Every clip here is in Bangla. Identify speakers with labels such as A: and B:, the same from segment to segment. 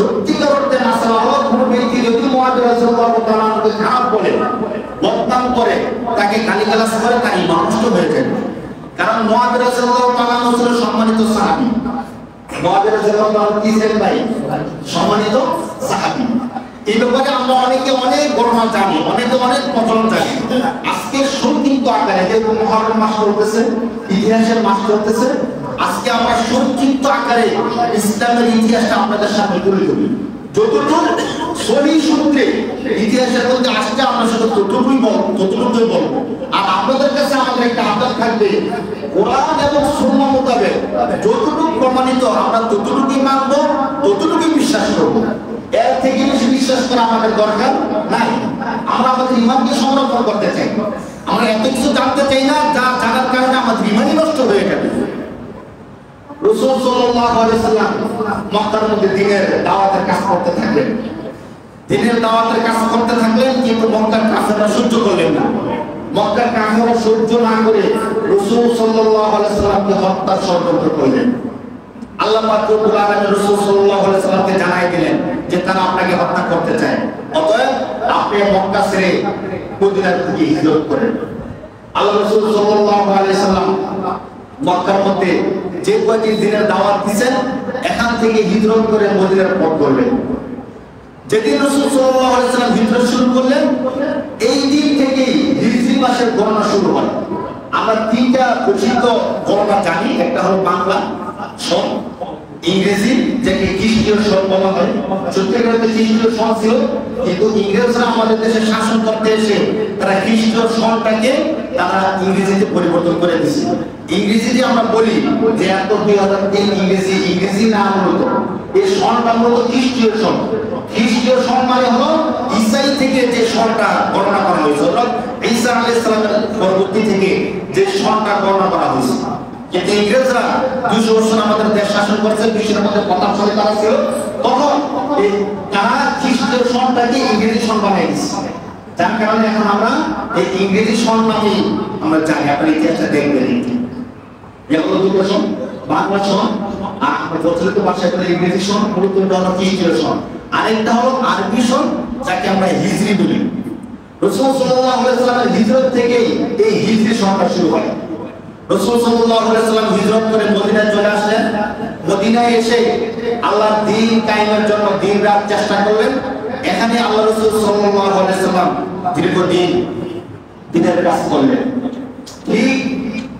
A: সত্যিকার অর্থে নাসারা হলো কোনো ব্যক্তি যদি মুআবিয়া রাদিয়াল্লাহু তাআলা আনহুকে খারাপ বলে, বদনাম করে, তাকে গালিগালাজ করে, তার ঈমান নষ্ট হয়ে যায়। কারণ মুআবিয়া রাদিয়াল্লাহু তাআলা আনহু ছিলেন সম্মানিত সাহাবী। মুআবিয়া রাদিয়াল্লাহু তাআলা কি ছিলেন ভাই? সম্মানিত সাহাবী। এই ব্যাপারে আমরা অনেকে অনেক ঘটনা জানি, অনেকে অনেক প্রচলন জানি। আজকে সংক্ষিপ্ত আকারে যে মুহররম মাস চলতেছে, ইতিহাসের মাস চলতেছে, আজকে আমরা সংক্ষিপ্ত আকারে ইসলামের ইতিহাসটা আপনাদের সামনে তুলে ধরি। যতটুকু সহি সূত্রে ইতিহাসের মধ্যে আজকে আমরা শুধু ততটুকুই বলবো। আর আপনাদের কাছে আমাদের একটা আবদার থাকবে, কোরআন এবং সুন্নাহ মোতাবেক যতটুকু প্রমাণিত আমরা ততটুকুই মানবো, ততটুকুই বিশ্বাস করবো। এর থেকে বেশি বিশ্বাস করা আমাদের দরকার নাই। আমরা আমাদের ঈমানকে সংরক্ষণ করতে চাই। আমরা এত কিছু জানতে চাই না যা জানার কারণে আমাদের ঈমানই নষ্ট হয়ে যাবে। রাসূল সাল্লাল্লাহু আলাইহি ওয়াসাল্লাম মক্কার মধ্যে দ্বীনের দাওয়াতের কাজ করতে থাকলেন। দ্বীনের দাওয়াতের কাজ করতে থাকলেন, কিন্তু মক্কার কাফেররা সহ্য করলেন না। মক্কার কাফেররা সহ্য না করে রাসূল সাল্লাল্লাহু আলাইহি ওয়াসাল্লামকে হত্যার ষড়যন্ত্র করলেন। আল্লাহ পাক রব্বুল আলামিন রাসূল সাল্লাল্লাহু আলাইহি ওয়াসাল্লামকে জানাই দিলেন যে তারা আপনাকে হত্যা করতে চায়, অতএব আপনি মক্কা ছেড়ে মদিনার দিকে হিজরত করেন। আল্লাহ রাসূল সাল্লাল্লাহু আলাইহি ওয়াসাল্লাম মক্কার মধ্যে যে কয়টি দিনের দাওয়াত দিয়েছেন, এখান থেকে হিজরত করে মদিনার পথ ধরলেন। যেদিন রাসূল সাল্লাল্লাহু আলাইহি ওয়াসাল্লাম হিজরত শুরু করলেন, এই দিন থেকেই হিজরি মাসের গণনা শুরু হয়। আমরা তিনটা প্রসিদ্ধ গণনা জানি, একটা হলো বাংলা সন, ইংরেজি যাকে খ্রিস্টীয় সন বলা হয়। সত্যিকার অর্থে খ্রিস্টীয় সন ছিল, কিন্তু ইংরেজরা আমাদের দেশে শাসন করতে এসে তারা খ্রিস্টীয় সনটাকে তারা ইংরেজিতে পরিবর্তন করে দিয়েছে। ইংরেজিতে আমরা বলি যে এত 2003 ইংরেজি না, মূলত এই সনটা মূলত খ্রিস্টীয় সন। খ্রিস্টীয় সন মানে হলো ঈসাই থেকে যে সনটা গণনা করা হয়েছে, অর্থাৎ ঈসা আলাইহিস সালামের পরবর্তী থেকে যে সনটা গণনা করা হয়েছে। কিন্তু ইংরেজরা 200 বছর আমাদের দেশ শাসন করেছে, বিশ্বের মধ্যে প্রথম সালে তারা ছিল, তখন তারা খ্রিস্টীয় সনটাকে ইংরেজি সন বানিয়ে দিয়েছে। যার কারণে এখন আমরা এই ইংরেজি সন নামে আমরা জানি। আপনার ইতিহাসটা দেখবেন, এগুলো দুটো সন, বাংলা সন আর প্রচলিত ভাষায় বলে ইংরেজি সন, মূলত হলো খ্রিস্টীয় সন। আরেকটা হলো আরবি সন, যাকে আমরা হিজরি বলি। রাসূল সাল্লাল্লাহু আলাইহি ওয়াসাল্লামের হিজরত থেকেই এই হিজরি সনটা শুরু হয়। রাসূল সাল্লাল্লাহু আলাইহি ওয়াসাল্লাম হিজরত করে মদিনায় চলে আসলেন। মদিনায় এসে আল্লাহর দ্বীন কায়েমের জন্য দিন-রাত চেষ্টা করলেন। এখানে আল্লাহ রাসূল সাল্লাল্লাহু আলাইহি ওয়াসাল্লাম দীর্ঘদিন দ্বীনের কাজ করলেন। ঠিক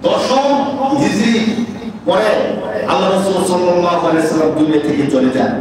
A: 10ম হিজরি পরে আল্লাহ রাসূল সাল্লাল্লাহু আলাইহি ওয়াসাল্লাম দুনিয়া থেকে চলে যান।